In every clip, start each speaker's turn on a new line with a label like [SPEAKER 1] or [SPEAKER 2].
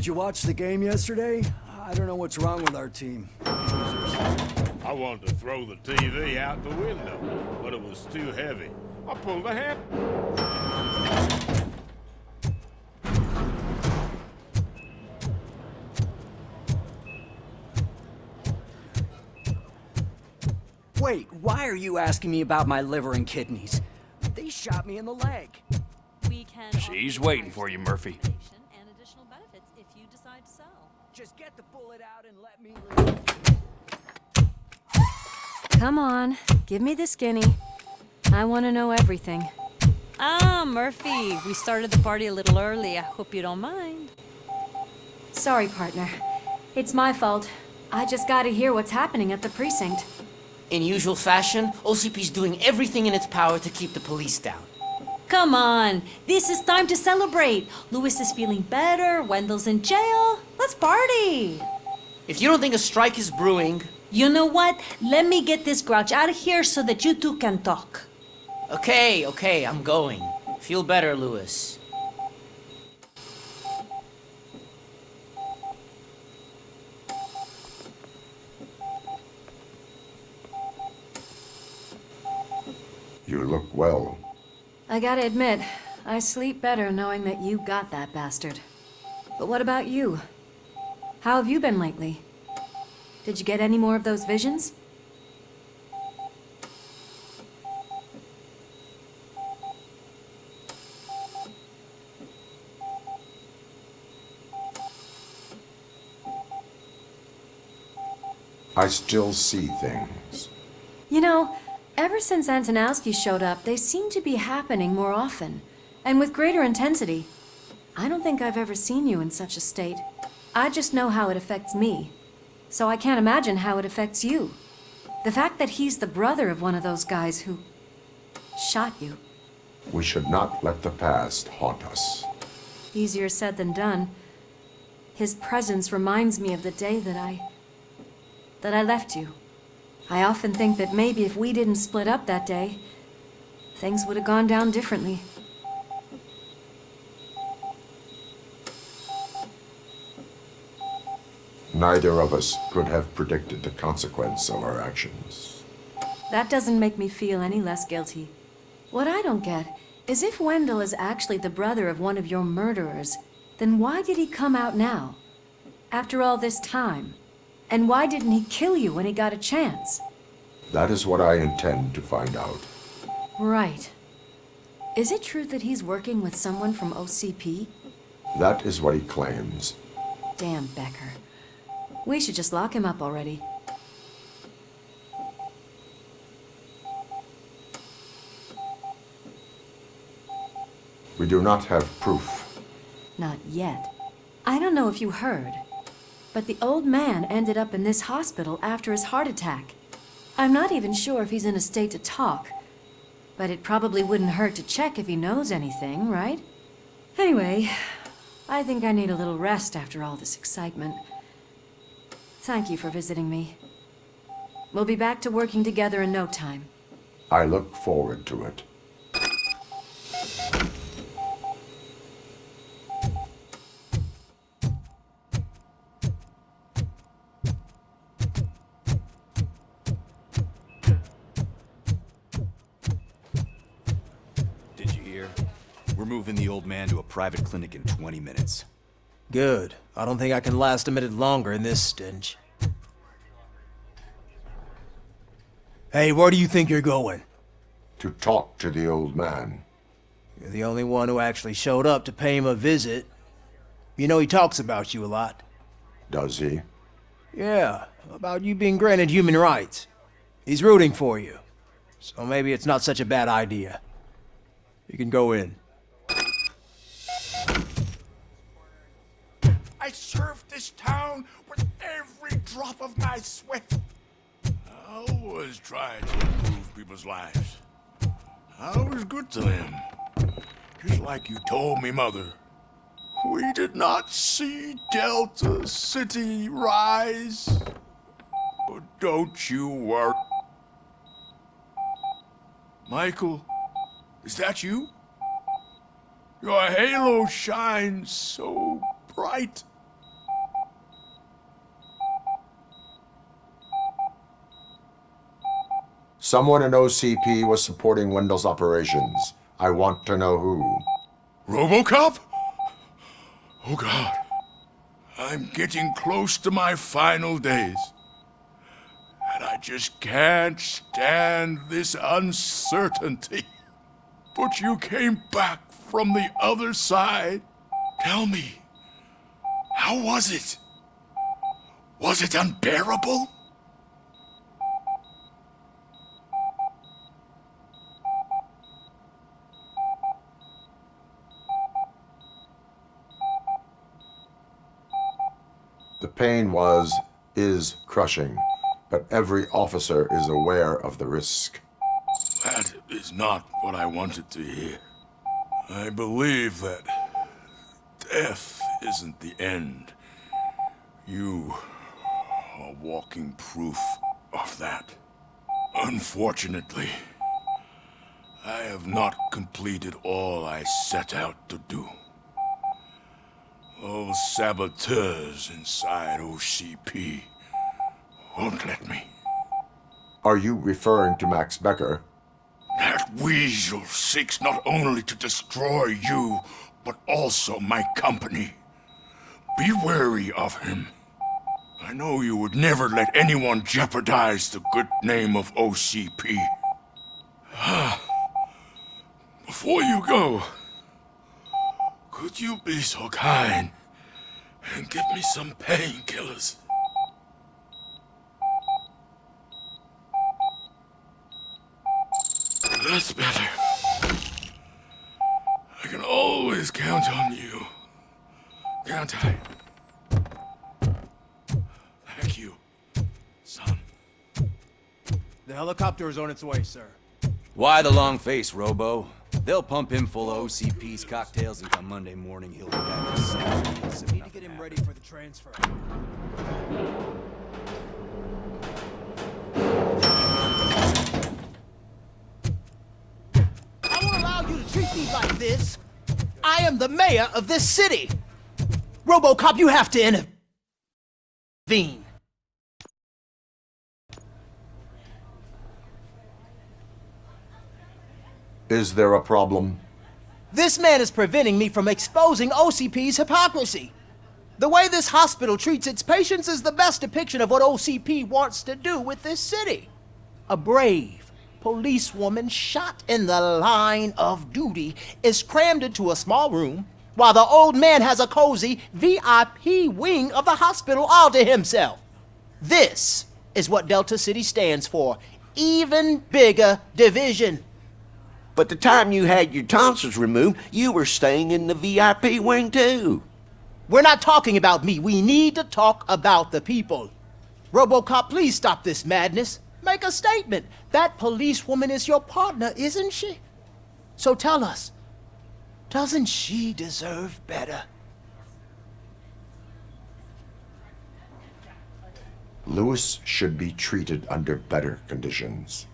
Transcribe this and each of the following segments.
[SPEAKER 1] Did you watch the game yesterday? I don't know what's wrong with our team.
[SPEAKER 2] I wanted to throw the TV out the window, but it was too heavy. I pulled the hand.
[SPEAKER 1] Wait, why are you asking me about my liver and kidneys? They shot me in the leg.
[SPEAKER 3] We can
[SPEAKER 4] She's waiting for you, Murphy.
[SPEAKER 3] And additional benefits if you decide to sell.
[SPEAKER 1] Just get the bullet out and let me live.
[SPEAKER 5] Come on, give me the skinny. I want to know everything.
[SPEAKER 3] Ah, Murphy, we started the party a little early. I hope you don't mind.
[SPEAKER 5] Sorry, partner. It's my fault. I just gotta hear what's happening at the precinct.
[SPEAKER 6] In usual fashion, OCP's doing everything in its power to keep the police down.
[SPEAKER 3] Come on, this is time to celebrate. Louis is feeling better, Wendell's in jail. Let's party.
[SPEAKER 6] If you don't think a strike is brewing...
[SPEAKER 3] You know what? Let me get this grouch out of here so that you two can talk.
[SPEAKER 6] Okay, I'm going. Feel better, Louis.
[SPEAKER 7] You look well.
[SPEAKER 5] I gotta admit, I sleep better knowing that you got that bastard. But what about you? How have you been lately? Did you get any more of those visions?
[SPEAKER 7] I still see things.
[SPEAKER 5] You know, ever since Antonowski showed up, they seem to be happening more often, and with greater intensity. I don't think I've ever seen you in such a state. I just know how it affects me, so I can't imagine how it affects you. The fact that he's the brother of one of those guys who shot you.
[SPEAKER 7] We should not let the past haunt us.
[SPEAKER 5] Easier said than done. His presence reminds me of the day that I left you. I often think that maybe if we didn't split up that day, things would have gone down differently.
[SPEAKER 7] Neither of us could have predicted the consequence of our actions.
[SPEAKER 5] That doesn't make me feel any less guilty. What I don't get is if Wendell is actually the brother of one of your murderers, then why did he come out now? After all this time? And why didn't he kill you when he got a chance?
[SPEAKER 7] That is what I intend to find out.
[SPEAKER 5] Right. Is it true that he's working with someone from OCP?
[SPEAKER 7] That is what he claims.
[SPEAKER 5] Damn Becker. We should just lock him up already.
[SPEAKER 7] We do not have proof.
[SPEAKER 5] Not yet. I don't know if you heard, but the old man ended up in this hospital after his heart attack. I'm not even sure if he's in a state to talk, but it probably wouldn't hurt to check if he knows anything, right? Anyway, I think I need a little rest after all this excitement. Thank you for visiting me. We'll be back to working together in no time.
[SPEAKER 7] I look forward to it.
[SPEAKER 4] We're moving the old man to a private clinic in 20 minutes.
[SPEAKER 1] Good. I don't think I can last a minute longer in this stench. Hey, where do you think you're going?
[SPEAKER 7] To talk to the old man.
[SPEAKER 1] You're the only one who actually showed up to pay him a visit. You know he talks about you a lot.
[SPEAKER 7] Does he?
[SPEAKER 1] Yeah, about you being granted human rights. He's rooting for you. So maybe it's not such a bad idea. You can go in.
[SPEAKER 2] I served this town with every drop of my sweat. I was trying to improve people's lives. I was good to them. Just like you told me, Mother. We did not see Delta City rise. But don't you worry. Michael, is that you? Your halo shines so bright.
[SPEAKER 7] Someone in OCP was supporting Wendell's operations. I want to know who.
[SPEAKER 2] Robocop? Oh God. I'm getting close to my final days. And I just can't stand this uncertainty. But you came back from the other side. Tell me, how was it? Was it unbearable?
[SPEAKER 7] The pain is crushing, but every officer is aware of the risk.
[SPEAKER 2] That is not what I wanted to hear. I believe that death isn't the end. You are walking proof of that. Unfortunately, I have not completed all I set out to do. Those saboteurs inside OCP won't let me.
[SPEAKER 7] Are you referring to Max Becker?
[SPEAKER 2] That weasel seeks not only to destroy you, but also my company. Be wary of him. I know you would never let anyone jeopardize the good name of OCP. Before you go, could you be so kind and give me some painkillers? That's better. I can always count on you. Can't I? Thank you, son.
[SPEAKER 1] The helicopter is on its way, sir.
[SPEAKER 4] Why the long face, Robo? They'll pump him full of OCP's cocktails, and come Monday morning he'll be back to San
[SPEAKER 1] Need to get him ready for the transfer.
[SPEAKER 8] I won't allow you to treat me like this. I am the mayor of this city. Robocop, you have to intervene.
[SPEAKER 7] Is there a problem?
[SPEAKER 8] This man is preventing me from exposing OCP's hypocrisy. The way this hospital treats its patients is the best depiction of what OCP wants to do with this city. A brave policewoman shot in the line of duty is crammed into a small room, while the old man has a cozy VIP wing of the hospital all to himself. This is what Delta City stands for. Even bigger division.
[SPEAKER 9] But the time you had your tonsils removed, you were staying in the VIP wing too.
[SPEAKER 8] We're not talking about me. We need to talk about the people. Robocop, please stop this madness. Make a statement. That policewoman is your partner, isn't she? So tell us, doesn't she deserve better?
[SPEAKER 7] Lewis should be treated under better conditions.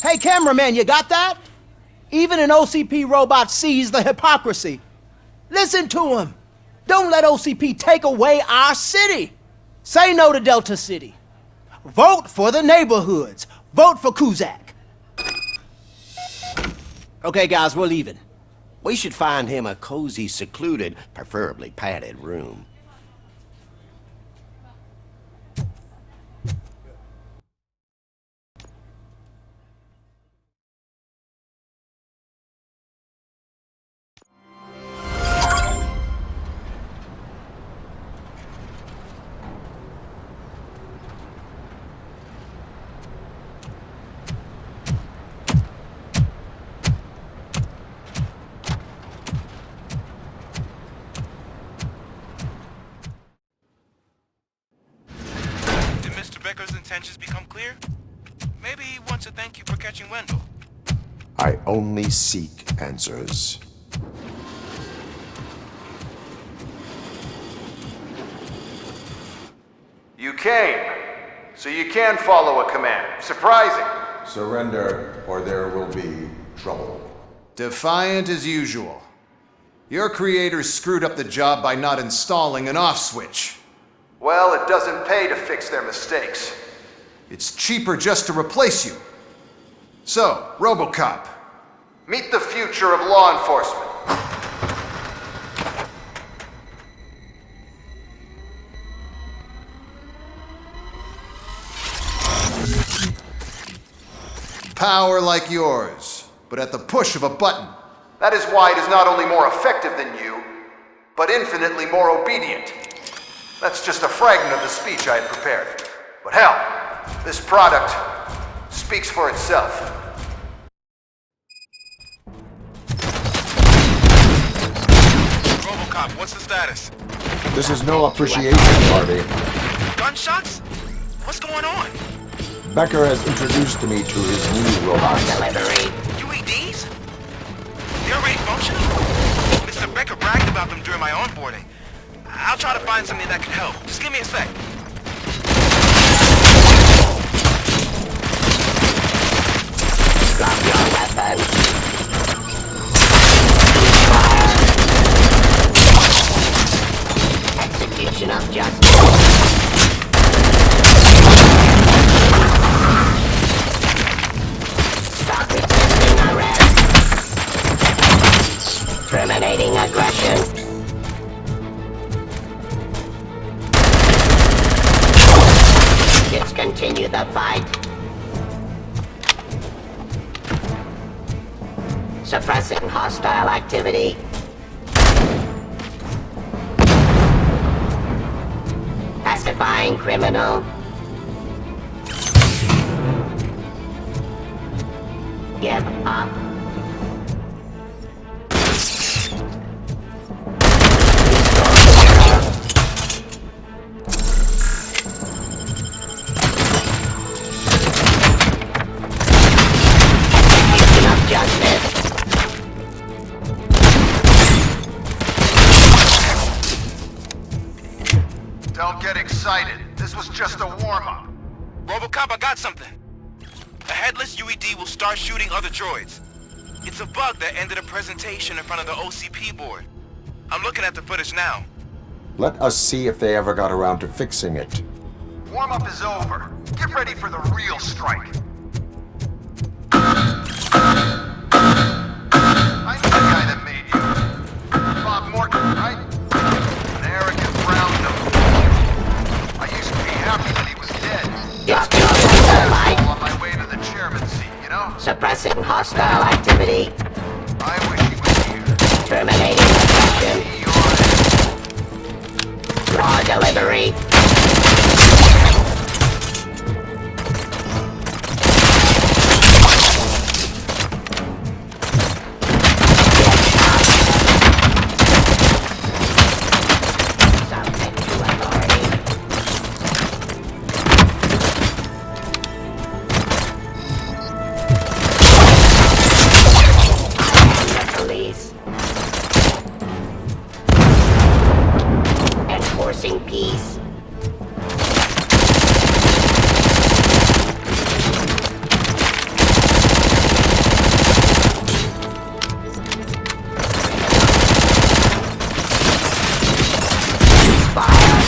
[SPEAKER 8] Hey, cameraman, you got that? Even an OCP robot sees the hypocrisy. Listen to him. Don't let OCP take away our city. Say no to Delta City. Vote for the neighborhoods. Vote for Kuzak. Okay, guys, we're leaving.
[SPEAKER 9] We should find him a cozy, secluded, preferably padded room.
[SPEAKER 10] Becker's intentions become clear? Maybe he wants to thank you for catching Wendell.
[SPEAKER 7] I only seek answers.
[SPEAKER 11] You came, so you can follow a command. Surprising.
[SPEAKER 7] Surrender, or there will be trouble.
[SPEAKER 11] Defiant as usual. Your creators screwed up the job by not installing an off switch. Well, it doesn't pay to fix their mistakes. It's cheaper just to replace you. So, Robocop, meet the future of law enforcement. Power like yours, but at the push of a button. That is why it is not only more effective than you, but infinitely more obedient. That's just a fragment of the speech I had prepared. But hell, this product speaks for itself.
[SPEAKER 10] Robocop, what's the status?
[SPEAKER 7] This is no appreciation party.
[SPEAKER 10] Gunshots? What's going on?
[SPEAKER 7] Becker has introduced me to his new robots.
[SPEAKER 10] UEDs? They're already functional? Mr. Becker bragged about them during my onboarding. I'll try to find something that can help. Just give me a sec.
[SPEAKER 6] Drop your weapon. Execution of justice. Stop resisting arrest. Terminating aggression. Discontinue the fight. Suppressing hostile activity. Pacifying criminal. Give up. Execution of justice.
[SPEAKER 11] Don't get excited. This was just a warm-up.
[SPEAKER 10] Robocop, I got something. A headless UED will start shooting other droids. It's a bug that ended a presentation in front of the OCP board. I'm looking at the footage now.
[SPEAKER 7] Let us see if they ever got around to fixing it.
[SPEAKER 11] Warm-up is over. Get ready for the real strike. I know the guy that made you. Bob Morton, right? An arrogant brown nose. I used to be happy that he was dead. All on my way to the chairman's seat, you know?
[SPEAKER 6] Suppressing hostile activity.
[SPEAKER 11] I wish he was here.
[SPEAKER 6] Terminating aggression. Raw delivery. Subject to authority. I am the police. Enforcing peace. Fire.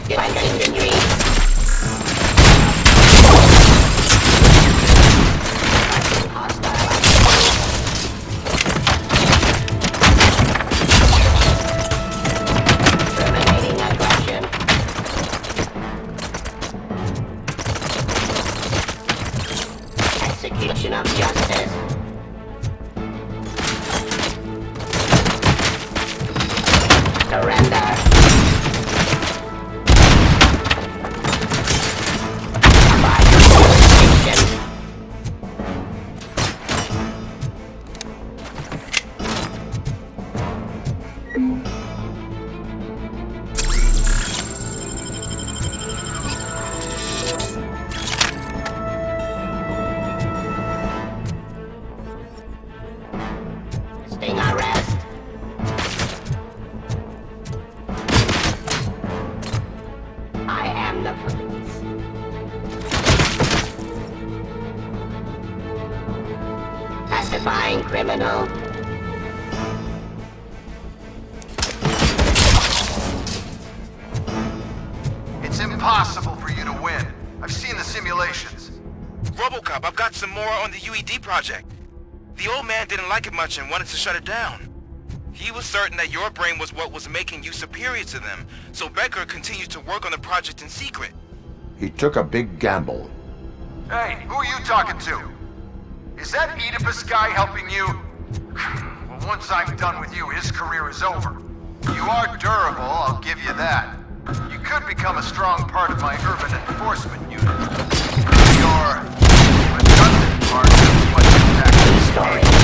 [SPEAKER 6] Continuing. Hostile activity. Terminating aggression. Execution of justice. Surrender. Abide by jurisdiction. Sting arrest. I am the police. Pacifying criminal.
[SPEAKER 11] It's impossible for you to win. I've seen the simulations.
[SPEAKER 10] Robocop, I've got some more on the UED project. The old man didn't like it much and wanted to shut it down. He was certain that your brain was what was making you superior to them, so Becker continued to work on the project in secret.
[SPEAKER 7] He took a big gamble.
[SPEAKER 11] Hey, who are you talking to? Is that Oedipus guy helping you? Well, once I'm done with you, his career is over. You are durable, I'll give you that. You could become a strong part of my urban enforcement unit. Your redundant part is what impacts me.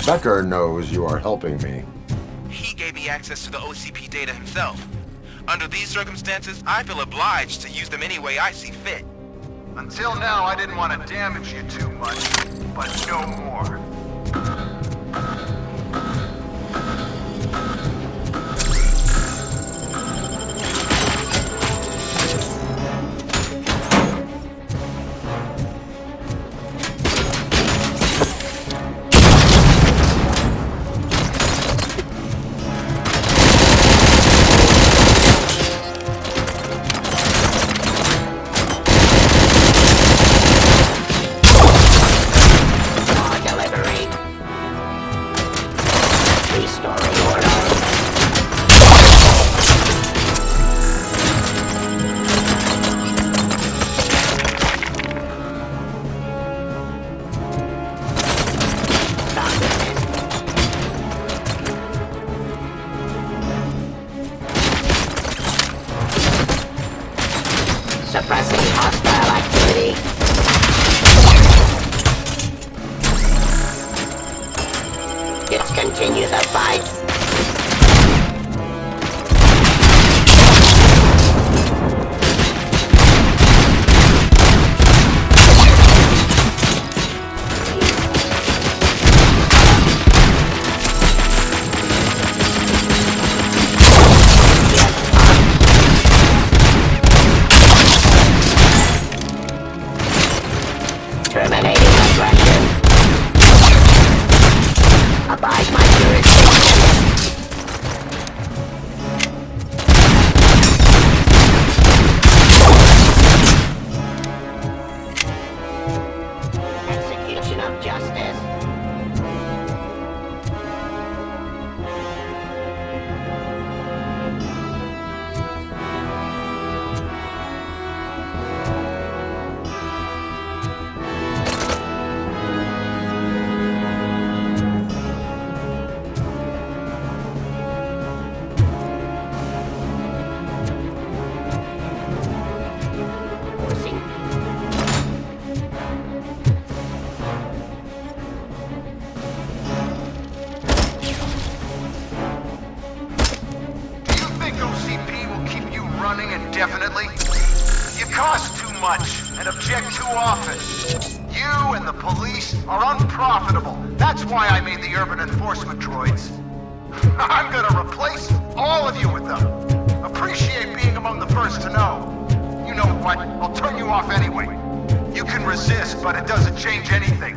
[SPEAKER 7] Becker knows you are helping me.
[SPEAKER 10] He gave me access to the OCP data himself. Under these circumstances, I feel obliged to use them any way I see fit.
[SPEAKER 11] Until now, I didn't want to damage you too much, but no more.
[SPEAKER 12] Suppressing hostile activity. Discontinue the fight. Yes,
[SPEAKER 11] subject to office. You and the police are unprofitable. That's why I made the urban enforcement droids. I'm gonna replace all of you with them. Appreciate being among the first to know. You know what? I'll turn you off anyway. You can resist, but it doesn't change anything.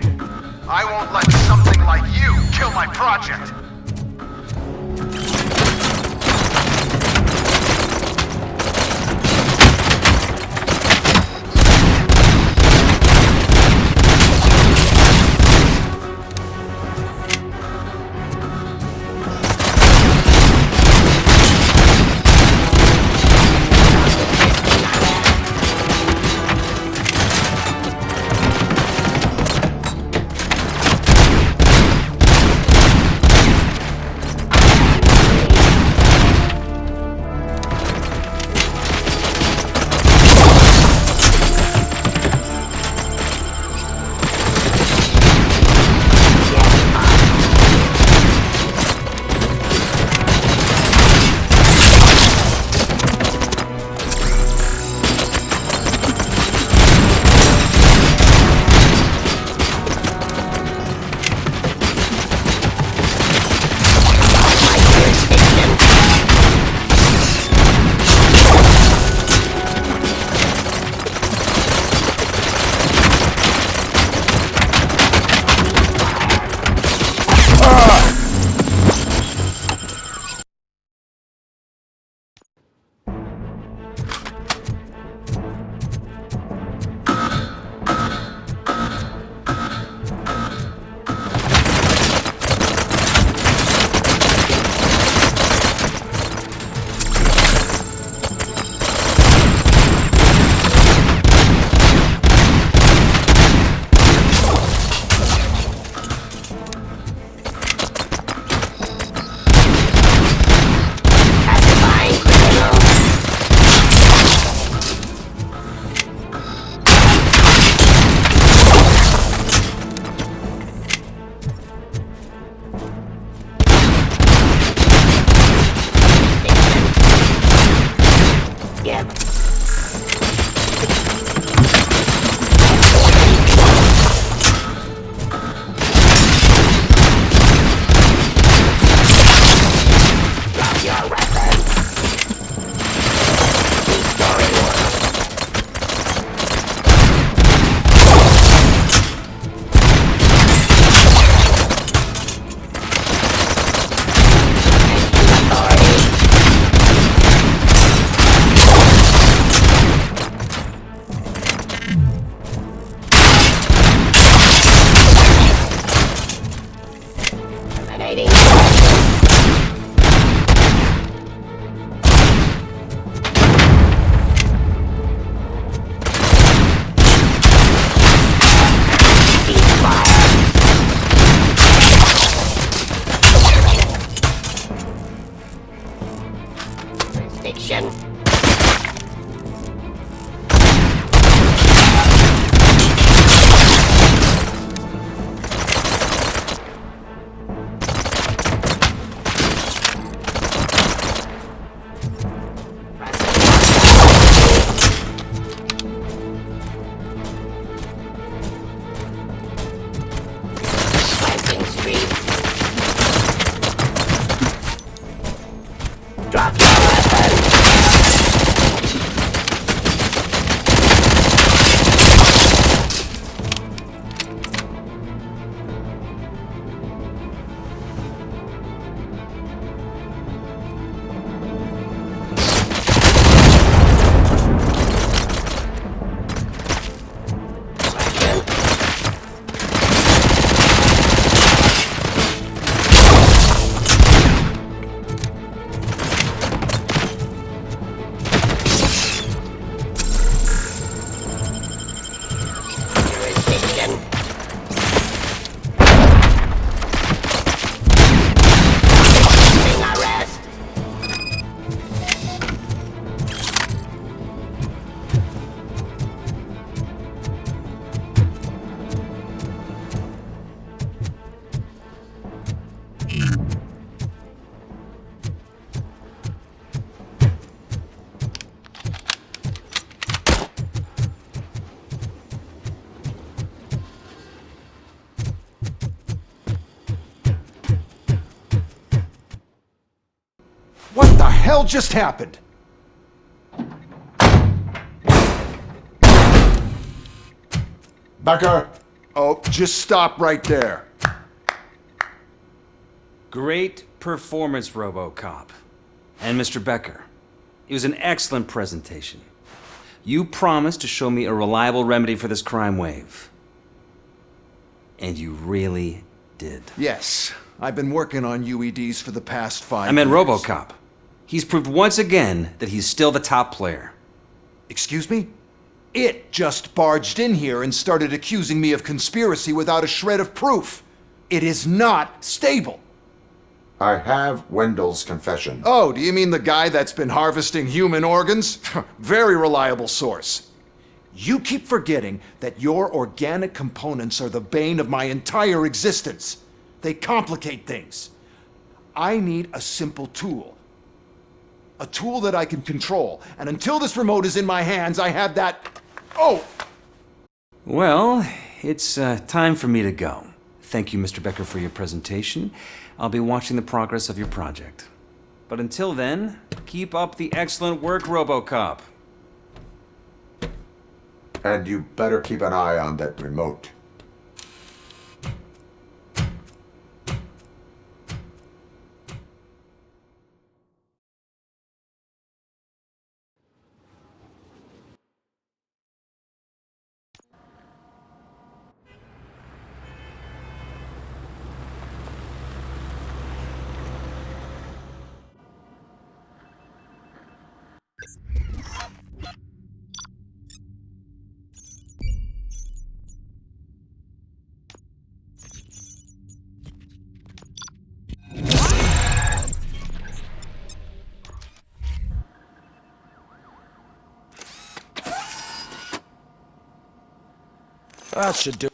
[SPEAKER 11] I won't let something like you kill my project.
[SPEAKER 13] hell just happened?
[SPEAKER 7] Becker!
[SPEAKER 13] Oh, just stop right there.
[SPEAKER 4] Great performance, Robocop. And Mr. Becker, it was an excellent presentation. You promised to show me a reliable remedy for this crime wave. And you really did.
[SPEAKER 13] Yes, I've been working on UEDs for the past 5 years.
[SPEAKER 4] I meant Robocop. He's proved once again that he's still the top player.
[SPEAKER 13] Excuse me? It just barged in here and started accusing me of conspiracy without a shred of proof. It is not stable.
[SPEAKER 7] I have Wendell's confession.
[SPEAKER 13] Oh, do you mean the guy that's been harvesting human organs? Very reliable source. You keep forgetting that your organic components are the bane of my entire existence. They complicate things. I need a simple tool. A tool that I can control. And until this remote is in my hands, I have that... Oh!
[SPEAKER 4] Well, it's time for me to go. Thank you, Mr. Becker, for your presentation. I'll be watching the progress of your project. But until then, keep up the excellent work, Robocop.
[SPEAKER 7] And you better keep an eye on that remote.
[SPEAKER 1] That should do.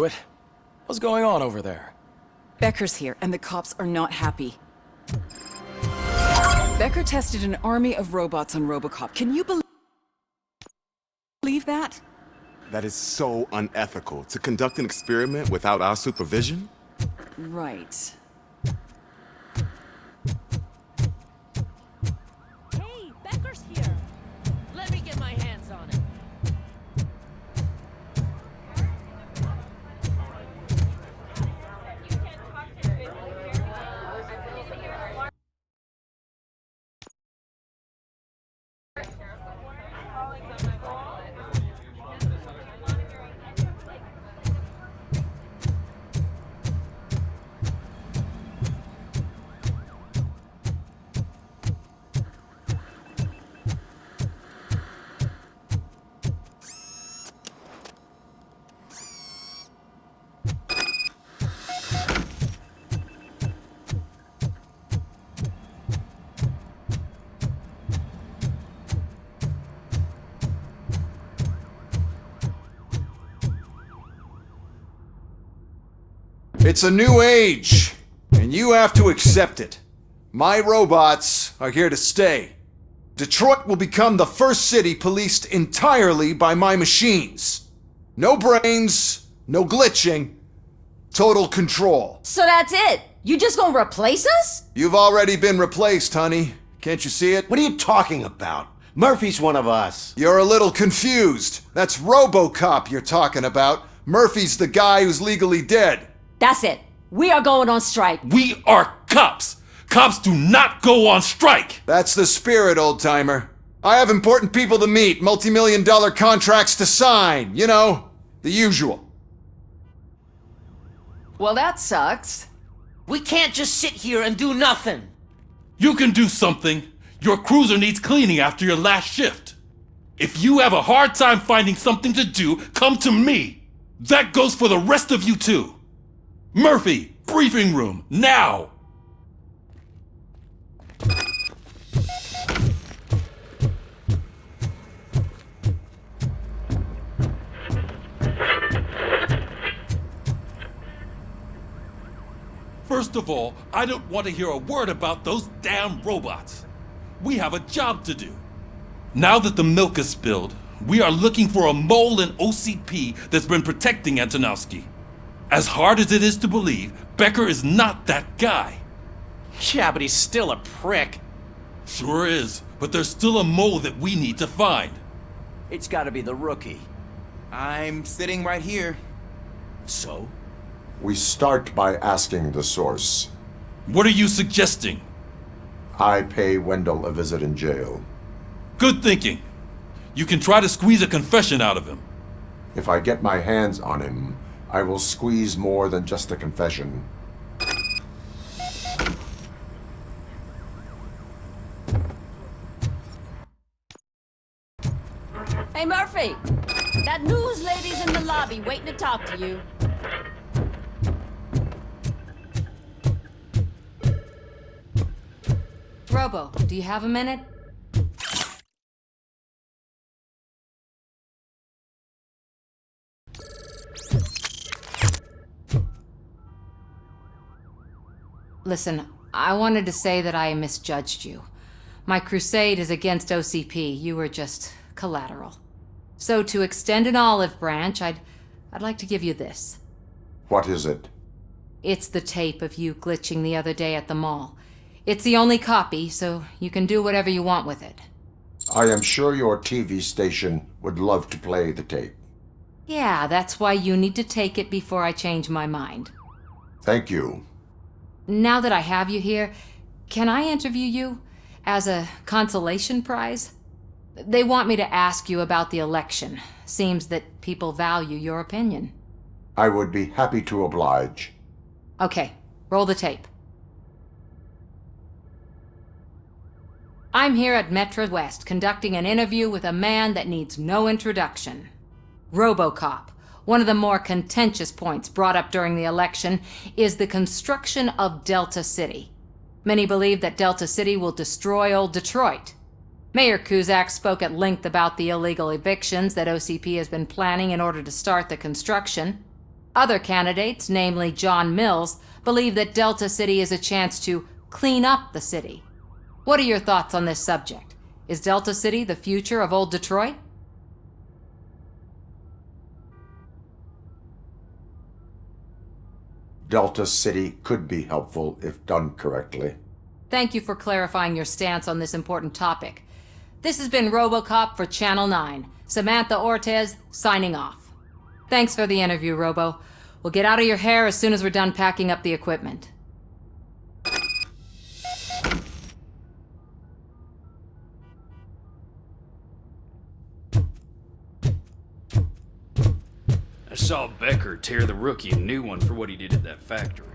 [SPEAKER 14] it. What's going on over there?
[SPEAKER 15] Becker's here, and the cops are not happy. Becker tested an army of robots on Robocop. Can you believe that?
[SPEAKER 16] That is so unethical. To conduct an experiment without our supervision?
[SPEAKER 15] Right.
[SPEAKER 3] Hey, Becker's here.
[SPEAKER 6] Let me get my hands on him.
[SPEAKER 13] It's a new age, and you have to accept it. My robots are here to stay. Detroit will become the first city policed entirely by my machines. No brains, no glitching, total control.
[SPEAKER 5] So that's it? You just gonna replace us?
[SPEAKER 13] You've already been replaced, honey. Can't you see it?
[SPEAKER 9] What are you talking about? Murphy's one of us.
[SPEAKER 13] You're a little confused. That's Robocop you're talking about. Murphy's the guy who's legally dead.
[SPEAKER 5] That's it. We are going on strike.
[SPEAKER 17] We are cops. Cops do not go on strike.
[SPEAKER 13] That's the spirit, old-timer. I have important people to meet, multi-million-dollar contracts to sign. You know, the usual.
[SPEAKER 15] Well, that sucks.
[SPEAKER 6] We can't just sit here and do nothing.
[SPEAKER 17] You can do something. Your cruiser needs cleaning after your last shift. If you have a hard time finding something to do, come to me. That goes for the rest of you too. Murphy, briefing room, now! First of all, I don't want to hear a word about those damn robots. We have a job to do. Now that the milk is spilled, we are looking for a mole in OCP that's been protecting Antonowski. As hard as it is to believe, Becker is not that guy.
[SPEAKER 14] Yeah, but he's still a prick.
[SPEAKER 17] Sure is, but there's still a mole that we need to find.
[SPEAKER 8] It's gotta be the rookie.
[SPEAKER 10] I'm sitting right here.
[SPEAKER 8] So?
[SPEAKER 7] We start by asking the source.
[SPEAKER 17] What are you suggesting?
[SPEAKER 7] I pay Wendell a visit in jail.
[SPEAKER 17] Good thinking. You can try to squeeze a confession out of him.
[SPEAKER 7] If I get my hands on him, I will squeeze more than just a confession.
[SPEAKER 5] Hey, Murphy! That news lady's in the lobby waiting to talk to you. Robo, do you have a minute? Listen, I wanted to say that I misjudged you. My crusade is against OCP. You were just collateral. So to extend an olive branch, I'd like to give you this.
[SPEAKER 7] What is it?
[SPEAKER 5] It's the tape of you glitching the other day at the mall. It's the only copy, so you can do whatever you want with it.
[SPEAKER 7] I am sure your TV station would love to play the tape.
[SPEAKER 5] Yeah, that's why you need to take it before I change my mind.
[SPEAKER 7] Thank you.
[SPEAKER 5] Now that I have you here, can I interview you as a consolation prize? They want me to ask you about the election. Seems that people value your opinion.
[SPEAKER 7] I would be happy to oblige.
[SPEAKER 5] Okay, roll the tape. I'm here at Metro West conducting an interview with a man that needs no introduction. Robocop. One of the more contentious points brought up during the election is the construction of Delta City. Many believe that Delta City will destroy old Detroit. Mayor Cusack spoke at length about the illegal evictions that OCP has been planning in order to start the construction.
[SPEAKER 18] Other candidates, namely John Mills, believe that Delta City is a chance to clean up the city. What are your thoughts on this subject? Is Delta City the future of old Detroit?
[SPEAKER 7] Delta City could be helpful if done correctly.
[SPEAKER 18] Thank you for clarifying your stance on this important topic. This has been Robocop for Channel 9. Samantha Ortez, signing off. Thanks for the interview, Robo. We'll get out of your hair as soon as we're done packing up the equipment.
[SPEAKER 19] I saw Becker tear the rookie a new one for what he did at that factory.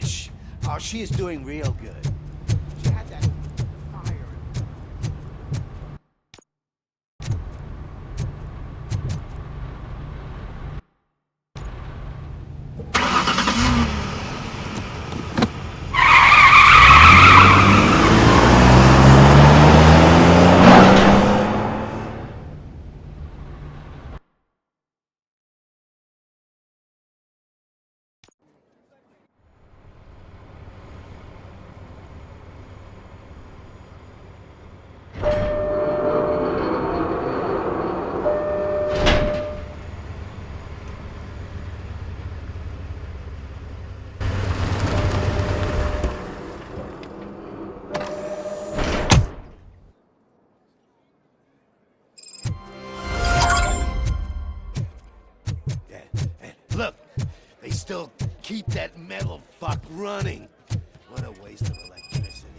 [SPEAKER 9] Shh. Oh, she is doing real good. She had that fire. Look, they still keep that metal fuck running. What a waste of electricity.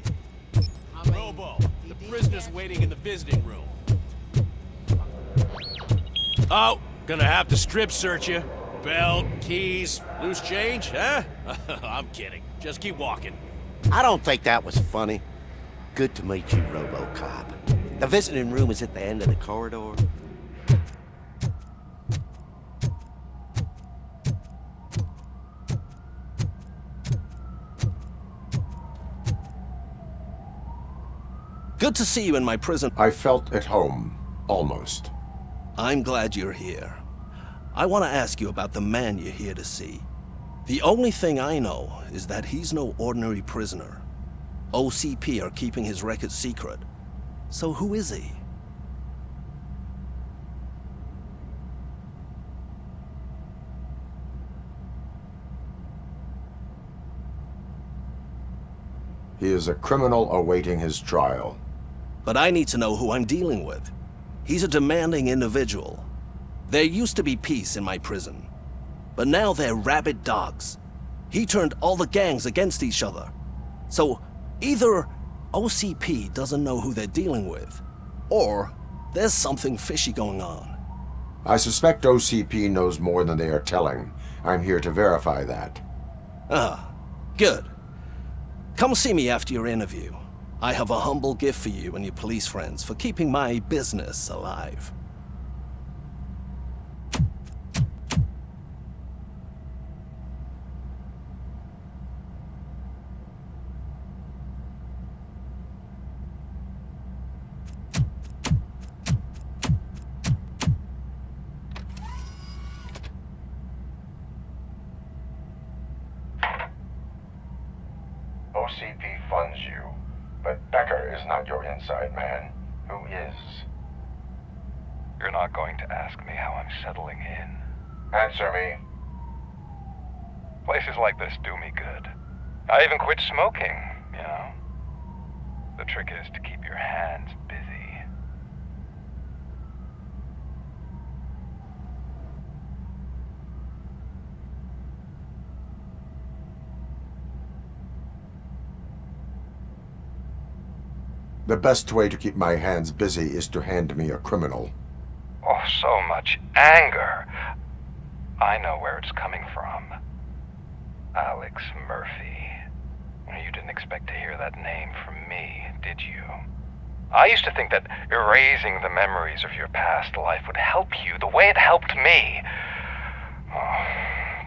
[SPEAKER 14] Robo, the prisoner's waiting in the visiting room. Oh, gonna have to strip search you. Belt, keys, loose change, huh? I'm kidding. Just keep walking.
[SPEAKER 9] I don't think that was funny. Good to meet you, Robocop. The visiting room is at the end of the corridor.
[SPEAKER 20] Good to see you in my prison.
[SPEAKER 7] I felt at home, almost.
[SPEAKER 20] I'm glad you're here. I want to ask you about the man you're here to see. The only thing I know is that he's no ordinary prisoner. OCP are keeping his record secret. So who is he?
[SPEAKER 7] He is a criminal awaiting his trial.
[SPEAKER 20] But I need to know who I'm dealing with. He's a demanding individual. There used to be peace in my prison, but now they're rabid dogs. He turned all the gangs against each other. So either OCP doesn't know who they're dealing with, or there's something fishy going on.
[SPEAKER 7] I suspect OCP knows more than they are telling. I'm here to verify that.
[SPEAKER 20] Ah, good. Come see me after your interview. I have a humble gift for you and your police friends for keeping my business alive.
[SPEAKER 7] OCP funds you, but Becker is not your inside man. Who is?
[SPEAKER 21] You're not going to ask me how I'm settling in.
[SPEAKER 7] Answer me.
[SPEAKER 21] Places like this do me good. I even quit smoking, you know. The trick is to keep your hands busy.
[SPEAKER 7] The best way to keep my hands busy is to hand me a criminal.
[SPEAKER 21] Oh, so much anger. I know where it's coming from. Alex Murphy. You didn't expect to hear that name from me, did you? I used to think that erasing the memories of your past life would help you the way it helped me. Oh,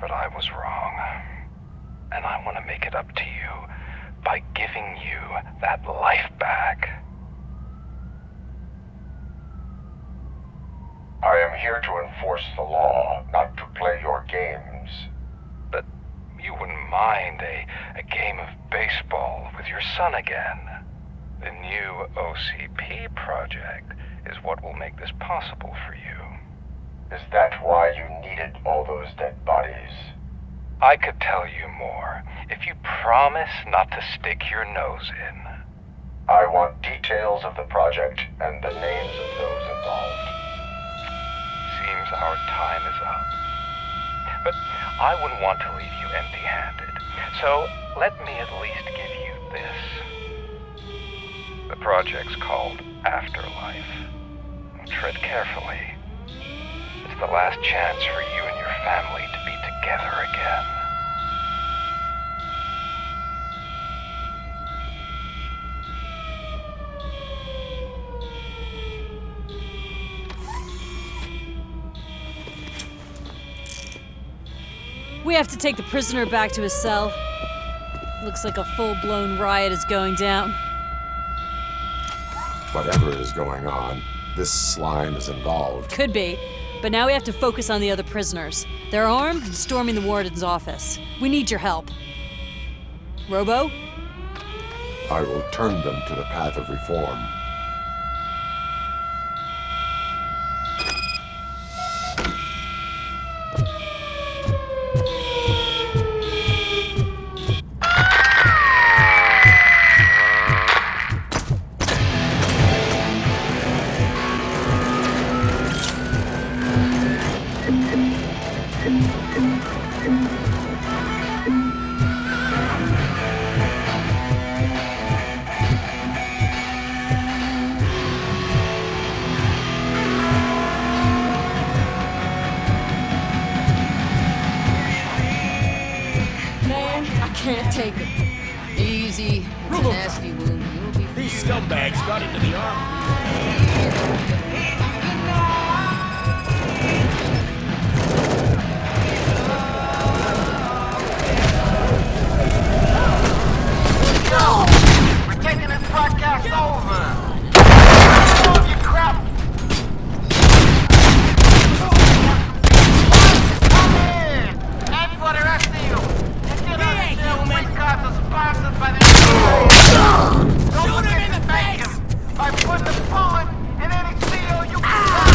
[SPEAKER 21] but I was wrong. And I want to make it up to you by giving you that life back.
[SPEAKER 11] I am here to enforce the law, not to play your games.
[SPEAKER 21] But you wouldn't mind a game of baseball with your son again. The new OCP project is what will make this possible for you.
[SPEAKER 11] Is that why you needed all those dead bodies?
[SPEAKER 21] I could tell you more if you promise not to stick your nose in.
[SPEAKER 11] I want details of the project and the names of those involved.
[SPEAKER 21] Seems our time is up. But I wouldn't want to leave you empty-handed, so let me at least give you this. The project's called Afterlife. Tread carefully. It's the last chance for you and your family to be together again.
[SPEAKER 3] We have to take the prisoner back to his cell. Looks like a full-blown riot is going down.
[SPEAKER 7] Whatever is going on, this slime is involved.
[SPEAKER 3] Could be, but now we have to focus on the other prisoners. They're armed and storming the warden's office. We need your help. Robo?
[SPEAKER 7] I will turn them to the path of reform.
[SPEAKER 5] Can't take it. Easy. It's a nasty wound. You'll be fine.
[SPEAKER 14] These scumbags got into the army.
[SPEAKER 12] We're taking this broadcast over. All of you crap. Come in. And for the rest of you. Boycotts are sponsored by the Don't forget to thank him by putting a bullet in any seal you can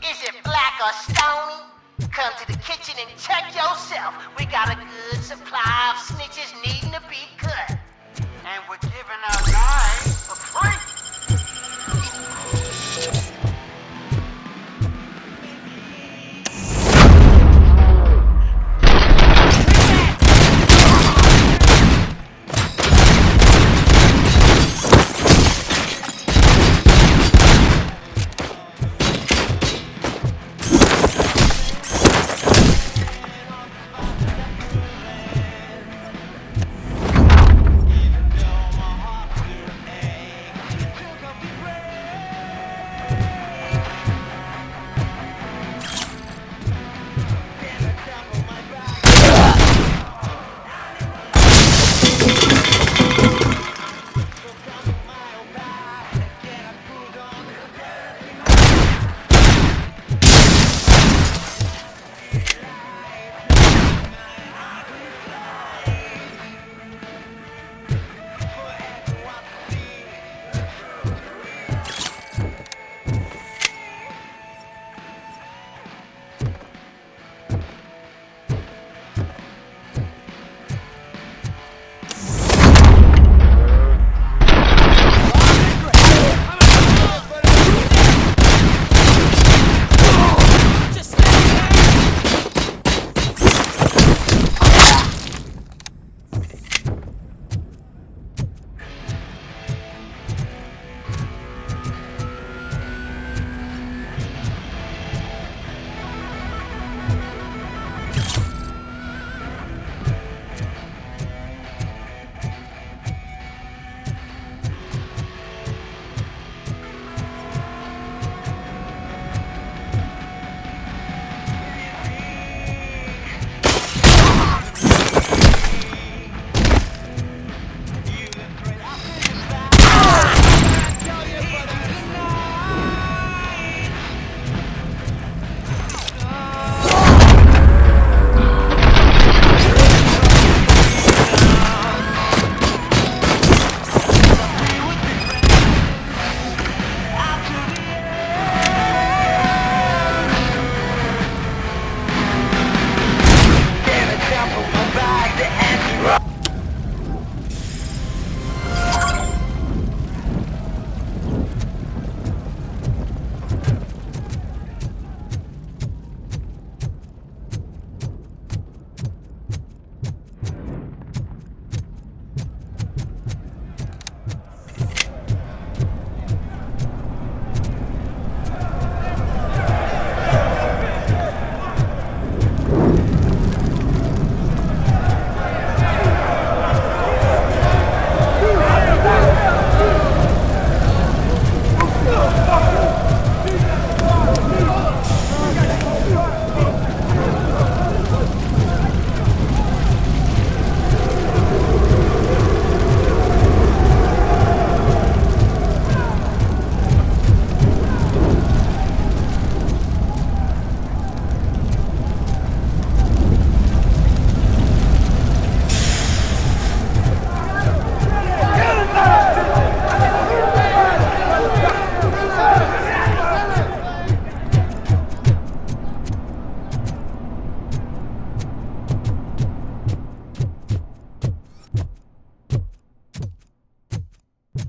[SPEAKER 12] Is it black or stony? to the kitchen and check yourself. We got a good supply of snitches needing to be cut. And we're giving out knives for free.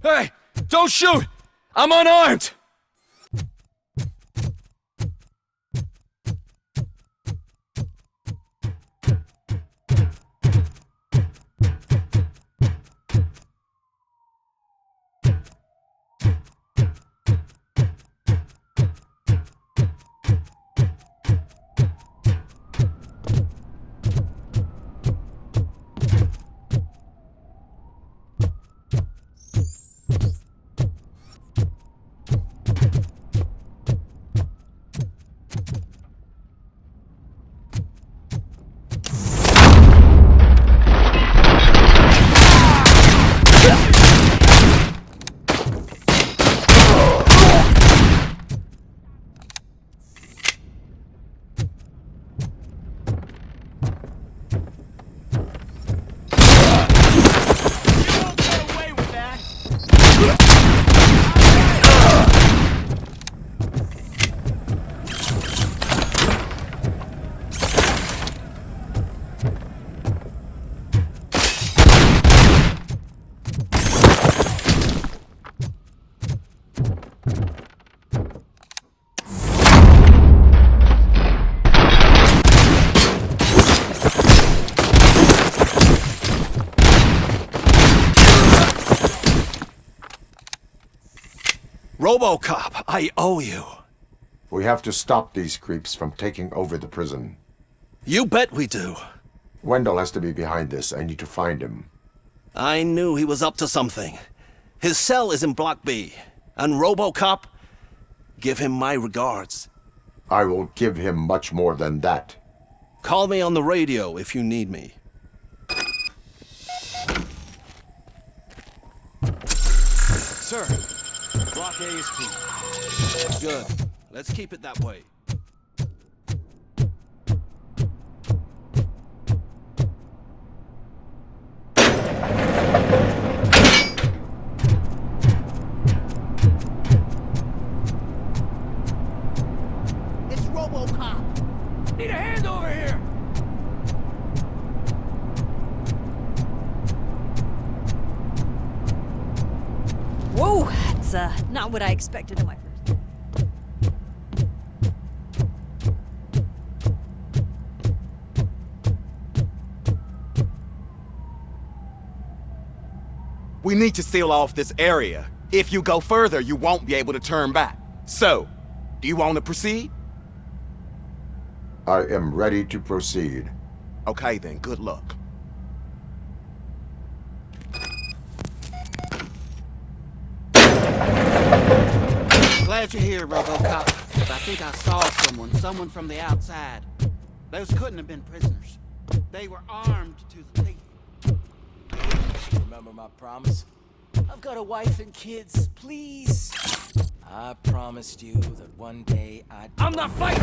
[SPEAKER 2] Hey! Don't shoot! I'm unarmed!
[SPEAKER 20] Robocop, I owe you.
[SPEAKER 7] We have to stop these creeps from taking over the prison.
[SPEAKER 20] You bet we do.
[SPEAKER 7] Wendell has to be behind this. I need to find him.
[SPEAKER 20] I knew he was up to something. His cell is in Block B. And Robocop, give him my regards.
[SPEAKER 7] I will give him much more than that.
[SPEAKER 20] Call me on the radio if you need me.
[SPEAKER 4] Sir, Block A is clear.
[SPEAKER 20] Good. Let's keep it that way.
[SPEAKER 8] It's Robocop.
[SPEAKER 2] Need a hand over here!
[SPEAKER 3] Whoa, that's not what I expected in my first.
[SPEAKER 16] We need to seal off this area. If you go further, you won't be able to turn back. So, do you want to proceed?
[SPEAKER 7] I am ready to proceed.
[SPEAKER 16] Okay then, good luck.
[SPEAKER 4] Glad you're here, Robocop. I think I saw someone from the outside. Those couldn't have been prisoners. They were armed to the teeth.
[SPEAKER 1] Remember my promise? I've got a wife and kids, please. I promised you that one day I'd...
[SPEAKER 2] I'm not fighting!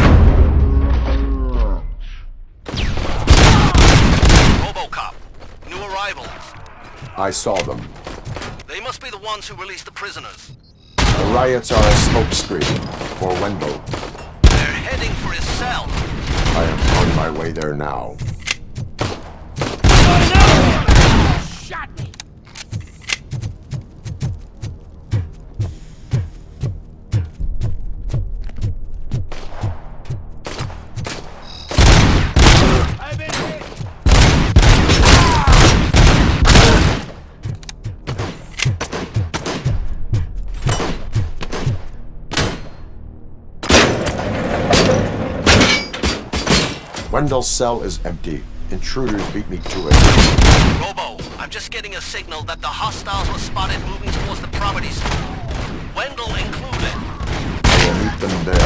[SPEAKER 10] Robocop, new arrivals.
[SPEAKER 7] I saw them.
[SPEAKER 10] They must be the ones who released the prisoners.
[SPEAKER 7] The riots are a smokescreen for Wendell.
[SPEAKER 10] They're heading for his cell.
[SPEAKER 7] I am on my way there now.
[SPEAKER 4] Shot me!
[SPEAKER 2] I've been hit!
[SPEAKER 7] Wendell's cell is empty. Intruders beat me to it.
[SPEAKER 10] Robo, I'm just getting a signal that the hostiles were spotted moving towards the property store. Wendell included.
[SPEAKER 7] I will meet them there.